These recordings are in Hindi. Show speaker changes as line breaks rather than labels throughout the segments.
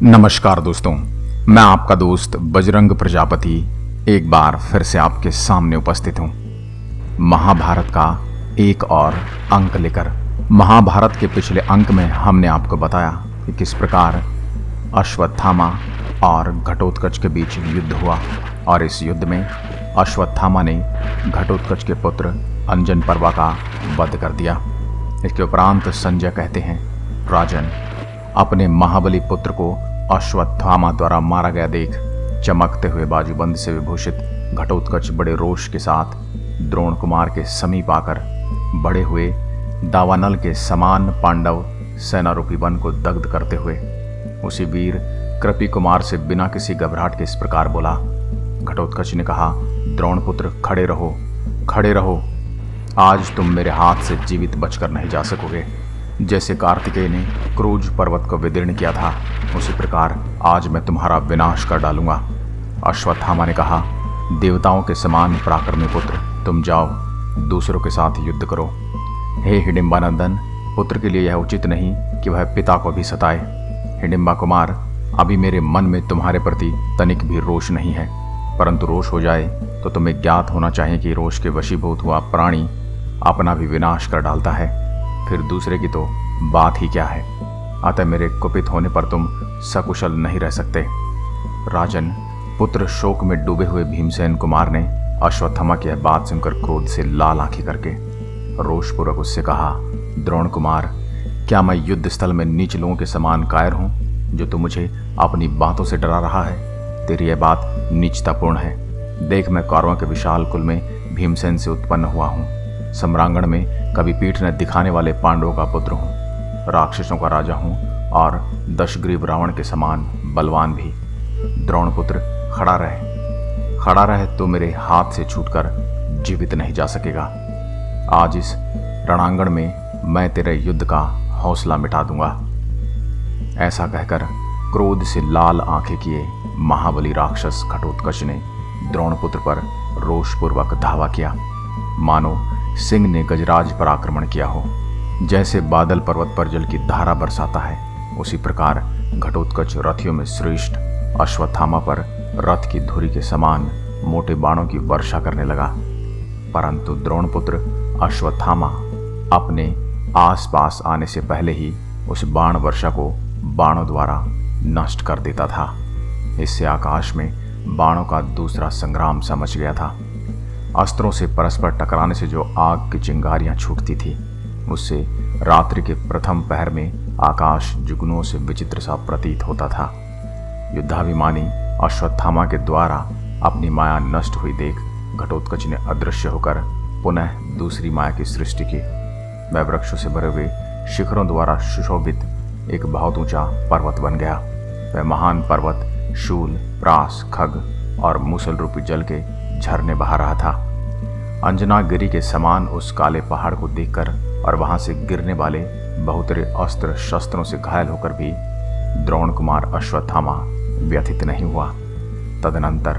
नमस्कार दोस्तों, मैं आपका दोस्त बजरंग प्रजापति एक बार फिर से आपके सामने उपस्थित हूँ महाभारत का एक और अंक लेकर। महाभारत के पिछले अंक में हमने आपको बताया कि किस प्रकार अश्वत्थामा और घटोत्कच के बीच युद्ध हुआ और इस युद्ध में अश्वत्थामा ने घटोत्कच के पुत्र अंजनपर्वा का वध कर दिया। इसके उपरांत संजय कहते हैं, राजन, अपने महाबली पुत्र को अश्वत्थामा द्वारा मारा गया देख चमकते हुए बाजूबंद से विभूषित घटोत्कच बड़े रोष के साथ द्रोण कुमार के समीप आकर बड़े हुए दावानल के समान पांडव सेनारूपी वन को दग्ध करते हुए उसी वीर कृपी कुमार से बिना किसी घबराहट के इस प्रकार बोला। घटोत्कच ने कहा, द्रोणपुत्र, खड़े रहो, खड़े रहो। आज तुम मेरे हाथ से जीवित बचकर नहीं जा सकोगे। जैसे कार्तिकेय ने क्रोज पर्वत को विदीर्ण किया था, उसी प्रकार आज मैं तुम्हारा विनाश कर डालूंगा। अश्वत्थामा ने कहा, देवताओं के समान पराक्रमी पुत्र, तुम जाओ, दूसरों के साथ युद्ध करो। हे हिडिंबानंदन, पुत्र के लिए यह उचित नहीं कि वह पिता को भी सताए। हिडिंबा कुमार, अभी मेरे मन में तुम्हारे प्रति तनिक भी रोष नहीं है, परंतु रोष हो जाए तो तुम्हें ज्ञात होना चाहिए कि रोष के वशीभूत हुआ प्राणी अपना भी विनाश कर डालता है, फिर दूसरे की तो बात ही क्या है। अतः मेरे कुपित होने पर तुम सकुशल नहीं रह सकते। राजन, पुत्र शोक में डूबे हुए भीमसेन कुमार ने अश्वत्थामा की यह बात सुनकर क्रोध से लाल आंखें करके रोषपूर्वक उससे कहा, द्रोण कुमार, क्या मैं युद्ध स्थल में नीच लोगों के समान कायर हूं जो तू मुझे अपनी बातों से डरा रहा है? तेरी यह बात नीचतापूर्ण है। देख, मैं कौरवों के विशाल कुल में भीमसेन से उत्पन्न हुआ हूँ। सम्रांगण में कभी पीठ न दिखाने वाले पांडवों का पुत्र हूँ, राक्षसों का राजा हूँ और दशग्रीव रावण के समान बलवान भी। द्रोणपुत्र, खड़ा रहे, खड़ा रहे, तो मेरे हाथ से छूटकर जीवित नहीं जा सकेगा। आज इस रणांगण में मैं तेरे युद्ध का हौसला मिटा दूंगा। ऐसा कहकर क्रोध से लाल आंखें किए महाबली राक्षस घटोत्कच ने द्रोणपुत्र पर रोषपूर्वक धावा किया, मानो सिंह ने गजराज पर आक्रमण किया हो। जैसे बादल पर्वत पर जल की धारा बरसाता है, उसी प्रकार घटोत्कच रथियों में श्रेष्ठ अश्वत्थामा पर रथ की धुरी के समान मोटे बाणों की वर्षा करने लगा। परंतु द्रोणपुत्र अश्वत्थामा अपने आसपास आने से पहले ही उस बाण वर्षा को बाणों द्वारा नष्ट कर देता था। इससे आकाश में बाणों का दूसरा संग्राम सा मच गया था। अस्त्रों से परस्पर टकराने से जो आग की चिंगारियां छूटती थी, उससे रात्रि के प्रथम पहर में आकाश जुगनुओं से विचित्र सा प्रतीत होता था। युद्धाभिमानी अश्वत्थामा के द्वारा अपनी माया नष्ट हुई देख घटोत्कच ने अदृश्य होकर पुनः दूसरी माया की सृष्टि की। वह वृक्षों से भरे हुए शिखरों द्वारा सुशोभित एक बहुत ऊंचा पर्वत बन गया। वह महान पर्वत शूल, प्रास, खग और मूसल रूपी जल के झरने बहा रहा था। अंजनागिरी के समान उस काले पहाड़ को देखकर और वहां से गिरने वाले बहुतरे अस्त्र शस्त्रों से घायल होकर भी द्रोण कुमार अश्वत्थामा व्यथित नहीं हुआ। तदनंतर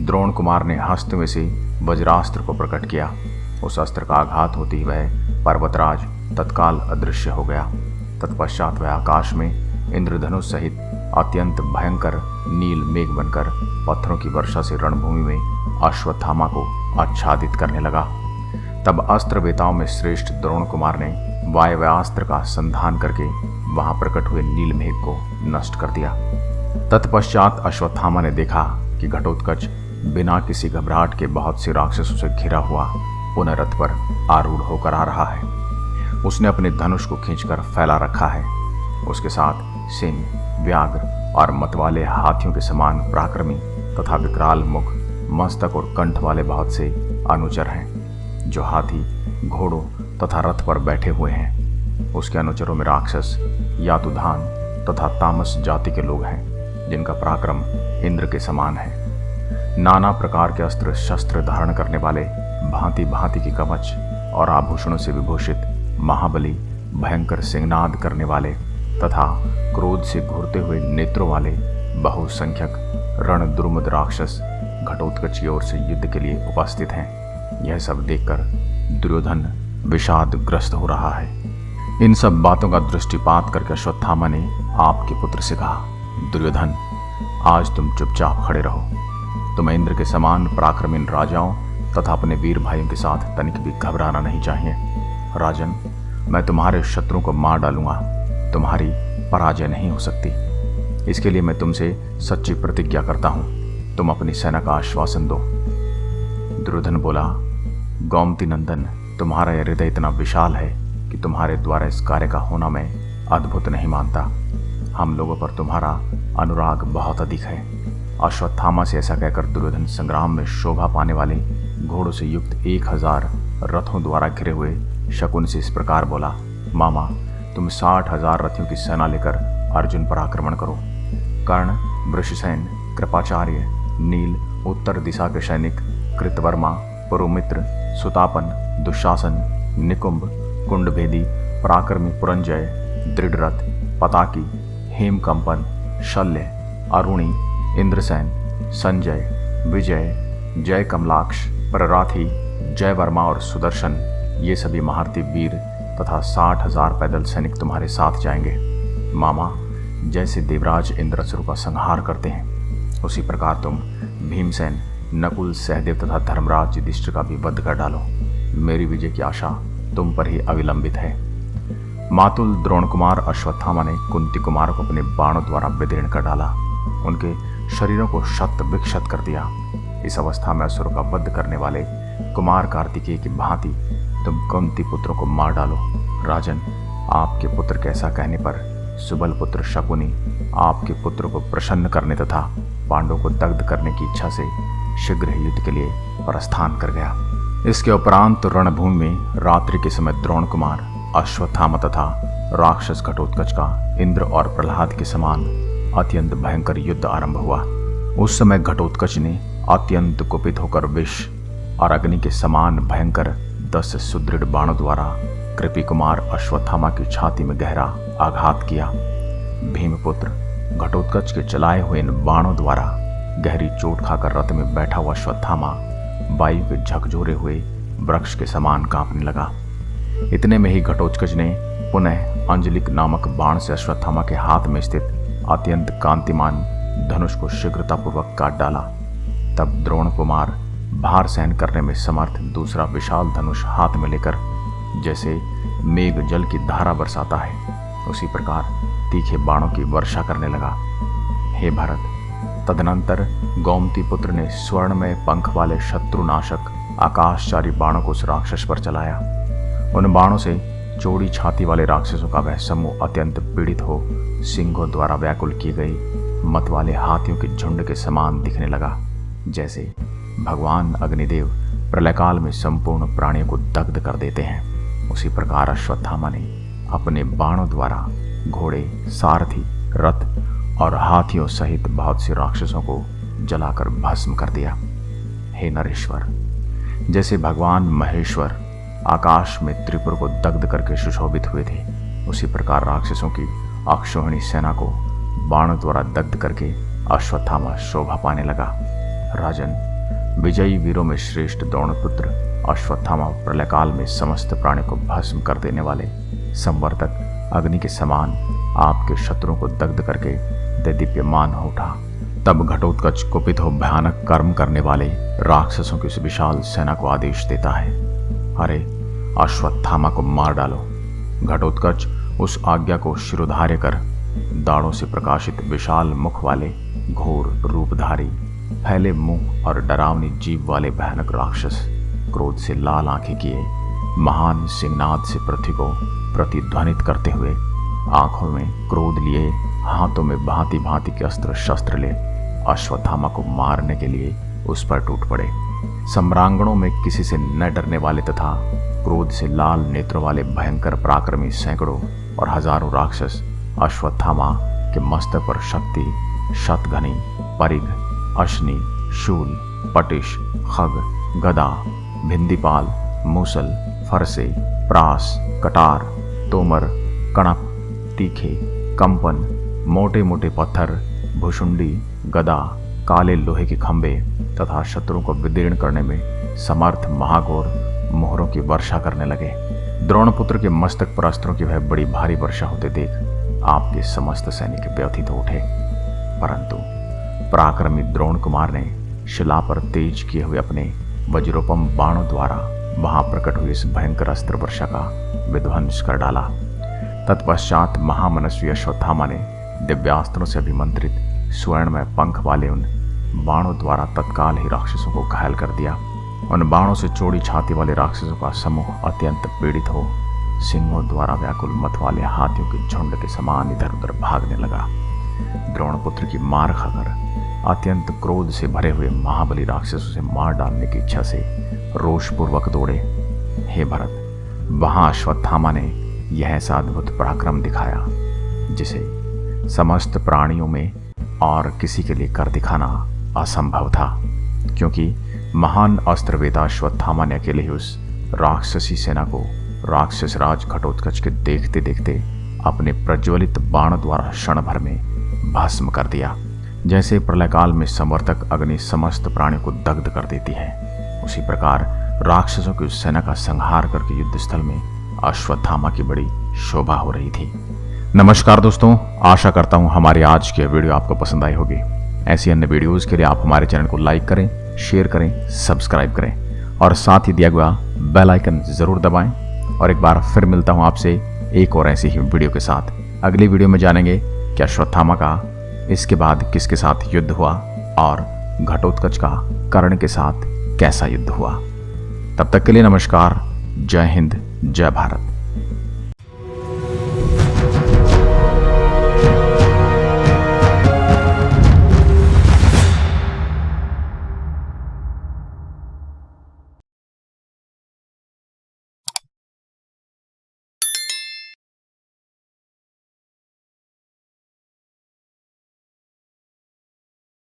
द्रोण कुमार ने हस्त में से वज्रास्त्र को प्रकट किया। उस अस्त्र का आघात होते ही वह पर्वतराज तत्काल अदृश्य हो गया। तत्पश्चात वह आकाश में इंद्रधनुष सहित अत्यंत भयंकर नील मेघ बनकर पत्थरों की वर्षा से रणभूमि में अश्वत्थामा को आच्छादित करने लगा। तब अस्त्र वेताओं में श्रेष्ठ द्रोण कुमार ने वायव्यास्त्र का संधान करके वहां प्रकट हुए नील मेघ को नष्ट कर दिया। तत्पश्चात अश्वत्थामा ने देखा कि घटोत्कच बिना किसी घबराहट के बहुत से राक्षसों से घिरा हुआ पुनः रथ पर आरूढ़ होकर आ रहा है। उसने अपने धनुष को खींचकर फैला रखा है। उसके साथ सिंह, व्याघ्र और मतवाले हाथियों के समान पराक्रमी तथा विकराल मुख, मस्तक और कंठ वाले बहुत से अनुचर हैं, जो हाथी, घोड़ों तथा रथ पर बैठे हुए हैं। उसके अनुचरों में राक्षस, यातुधान तथा तामस जाति के लोग हैं, जिनका पराक्रम इंद्र के समान है। नाना प्रकार के अस्त्र शस्त्र धारण करने वाले, भांति भांति की कवच और आभूषणों से विभूषित महाबली, भयंकर सिंहनाद करने वाले तथा क्रोध से घूरते हुए नेत्रों वाले बहुसंख्यक रण दुर्मद राक्षस घटोत्कच की ओर से युद्ध के लिए उपस्थित हैं। यह सब देखकर दुर्योधन विषादग्रस्त हो रहा है। इन सब बातों का दृष्टिपात करके अश्वत्थामा ने आपके पुत्र से कहा, दुर्योधन, आज तुम चुपचाप खड़े रहो। तुम्हें इंद्र के समान पराक्रमी राजाओं तथा अपने वीर भाइयों के साथ तनिक भी घबराना नहीं चाहिए। राजन, मैं तुम्हारे शत्रु को मार डालूंगा, तुम्हारी पराजय नहीं हो सकती। इसके लिए मैं तुमसे सच्ची प्रतिज्ञा करता हूं। तुम अपनी सेना का आश्वासन दो। दुर्योधन बोला, गोमती नंदन, तुम्हारा यह हृदय इतना विशाल है कि तुम्हारे द्वारा इस कार्य का होना मैं अद्भुत नहीं मानता। हम लोगों पर तुम्हारा अनुराग बहुत अधिक है। अश्वत्थामा से ऐसा कहकर दुर्योधन संग्राम में शोभा पाने वाले घोड़ों से युक्त 1000 रथों द्वारा घिरे हुए शकुन से इस प्रकार बोला, मामा, तुम 60,000 रथियों की सेना लेकर अर्जुन पर आक्रमण करो। कर्ण, वृषसेन, कृपाचार्य, नील, उत्तर दिशा के सैनिक, कृतवर्मा, पुरुमित्र, सुतापन, दुशासन, निकुंभ, कुंडभेदी, पराक्रमी पुरंजय, दृढ़रथ, पताकी, हेमकंपन, शल्य, अरुणी, इंद्रसेन, संजय, विजय, जय कमलाक्ष, प्रराथी, जय वर्मा और सुदर्शन, ये सभी महारथी वीर तथा 60,000 पैदल सैनिक तुम्हारे साथ जाएंगे। मामा, जैसे देवराज इंद्र असुरों का संहार करते हैं, उसी प्रकार तुम भीमसेन, नकुल, सहदेव तथा धर्मराज युधिष्ठिर का भी वध कर डालो। मेरी विजय की आशा तुम पर ही अविलंबित है। मातुल द्रोण कुमार अश्वत्थामा ने कुंती कुमार को अपने बाणों द्वारा विदीर्ण कर डाला। उनके शरीरों को शत विक्षत कर दिया। इस अवस्था में असुरों का वध करने वाले कुमार कार्तिकेय की भांति तुम कुंती पुत्रों को मार डालो। राजन, आपके पुत्र के ऐसा कहने पर सुबल पुत्र शकुनी आपके पुत्र को प्रसन्न करने तथा पांडवों को दग्ध करने की इच्छा से शीघ्र ही युद्ध के लिए प्रस्थान कर गया। इसके उपरांत रणभूमि में रात्रि के समय द्रोण कुमार, अश्वत्थामा तथा राक्षस घटोत्कच का इंद्र और प्रहलाद के समान अत्यंत भयंकर युद्ध आरंभ हुआ। उस समय घटोत्कच ने अत्यंत कुपित होकर विष और अग्नि के समान भयंकर 10 सुदृढ़ बाणों द्वारा कृपी कुमार अश्वत्थामा की छाती में गहरा आघात किया। भीमपुत्र घटोत्कच के चलाए हुए इन बाणों द्वारा गहरी चोट खाकर रथ में बैठा हुआ अश्वत्थामा वायु के झकझोरे हुए वृक्ष के समान कांपने लगा। इतने में ही घटोत्कच ने पुनः अंजलिक नामक बाण से अश्वत्थामा के हाथ में स्थित अत्यंत कांतिमान धनुष को शीघ्रतापूर्वक काट डाला। तब द्रोण कुमार भार सहन करने में समर्थ दूसरा विशाल धनुष हाथ में लेकर जैसे मेघ जल की धारा बरसाता है, उसी प्रकार तीखे बाणों की वर्षा करने लगा। हे भरत, तदनंतर गोमती पुत्र ने स्वर्णमय पंख वाले शत्रुनाशक आकाशचारी बाणों को उस राक्षस पर चलाया। उन बाणों से चौड़ी छाती वाले राक्षसों का वह समूह अत्यंत पीड़ित हो सिंहों द्वारा व्याकुल किए गए मत वाले हाथियों के झुंड के समान दिखने लगा। जैसे भगवान अग्निदेव प्रलयकाल में संपूर्ण प्राणियों को दग्ध कर देते हैं, उसी प्रकार अश्वत्थामा ने अपने बाणों द्वारा घोड़े, सारथी, रथ और हाथियों सहित बहुत से राक्षसों को जलाकर भस्म कर दिया। हे नरेश्वर, जैसे भगवान महेश्वर आकाश में त्रिपुर को दग्ध करके सुशोभित हुए थे, उसी प्रकार राक्षसों की अक्षोहिणी सेना को बाणों द्वारा दग्ध करके अश्वत्थामा शोभा पाने लगा। राजन, विजयी वीरों में श्रेष्ठ द्रोणपुत्र अश्वत्थामा प्रलयकाल में समस्त प्राणी को भस्म कर देने वाले संवर्तक अग्नि के समान आपके शत्रुओं को दग्ध करके दैदीप्यमान हो उठा। तब घटोत्कच कुपित हो भयानक कर्म करने वाले राक्षसों की उस विशाल सेना को आदेश देता है, अरे अश्वत्थामा को मार डालो। घटोत्कच उस आज्ञा को शिरोधार्य कर दाढ़ों से प्रकाशित विशाल मुख वाले घोर रूपधारी, फैले मुंह और डरावनी जीभ वाले भयानक राक्षस, क्रोध से लाल आंखें किए महान सिंहनाद से पृथ्वी को प्रतिध्वनित करते हुए, आंखों में क्रोध लिए, हाथों में भांति भांति के अस्त्र शस्त्र ले अश्वत्थामा को मारने के लिए उस पर टूट पड़े। सम्रांगणों में किसी से न डरने वाले तथा क्रोध से लाल नेत्रों वाले भयंकर पराक्रमी सैकड़ों और हजारों राक्षस अश्वत्थामा के मस्तक पर शक्ति, शतघनी, परिघ, अश्नि, शूल, पटिश, खग, गदा, भिंदीपाल, मूसल, फरसे, प्रास, कटार, तोमर, कणप, तीखे, कंपन, मोटे मोटे पत्थर, भुषुंडी, गदा, काले लोहे के खंभे तथा शत्रुओं को विदीर्ण करने में समर्थ महाघोर मोहरों की वर्षा करने लगे। द्रोणपुत्र के मस्तक पर अस्त्रों की वह बड़ी भारी वर्षा होते देख आपके समस्त सैनिक व्यथित हो उठे। परंतु पराक्रमी द्रोण कुमार ने शिला पर तेज किए हुए अपने वज्रोपम बाणों द्वारा वहां प्रकट हुई इस भयंकर अस्त्र वर्षा का विध्वंस कर डाला। तत्पश्चात महामनस्वी अश्वत्थामा ने दिव्यास्त्रों से अभिमंत्रित स्वर्णमय पंख वाले उन बाणों द्वारा तत्काल ही राक्षसों को घायल कर दिया। उन बाणों से चौड़ी छाती वाले राक्षसों का समूह अत्यंत पीड़ित हो सिंहों द्वारा व्याकुल मत वाले हाथियों के झुंड के समान इधर उधर भागने लगा। द्रोणपुत्र की मार खाकर अत्यंत क्रोध से भरे हुए महाबली राक्षसों से मार डालने की इच्छा से रोषपूर्वक दौड़े। हे भरत, वहां अश्वत्थामा ने यह ऐसा अद्भुत पराक्रम दिखाया जिसे समस्त प्राणियों में और किसी के लिए कर दिखाना असंभव था, क्योंकि महान अस्त्रवेता अश्वत्थामा ने अकेले ही उस राक्षसी सेना को राक्षस राज घटोत्कच के देखते देखते अपने प्रज्वलित बाण द्वारा क्षण भर में भस्म कर दिया। जैसे प्रलयकाल में संवर्तक अग्नि समस्त प्राणियों को दग्ध कर देती है, उसी प्रकार राक्षसों की उस सेना का संहार करके युद्ध स्थल में अश्वत्थामा की बड़ी शोभा हो रही थी। नमस्कार दोस्तों, आशा करता हूं हमारी आज की वीडियो आपको पसंद आई होगी। ऐसी अन्य वीडियोस के लिए आप हमारे चैनल को लाइक करें, शेयर करें, सब्सक्राइब करें और साथ ही दिया हुआ बेल आइकन जरूर दबाएं। और एक बार फिर मिलता हूं आपसे एक और ऐसी ही वीडियो के साथ। अगली वीडियो में जानेंगे कि अश्वत्थामा का इसके बाद किसके साथ युद्ध हुआ और घटोत्कच का कर्ण के साथ कैसा युद्ध हुआ। तब तक के लिए नमस्कार, जय हिंद, जय भारत।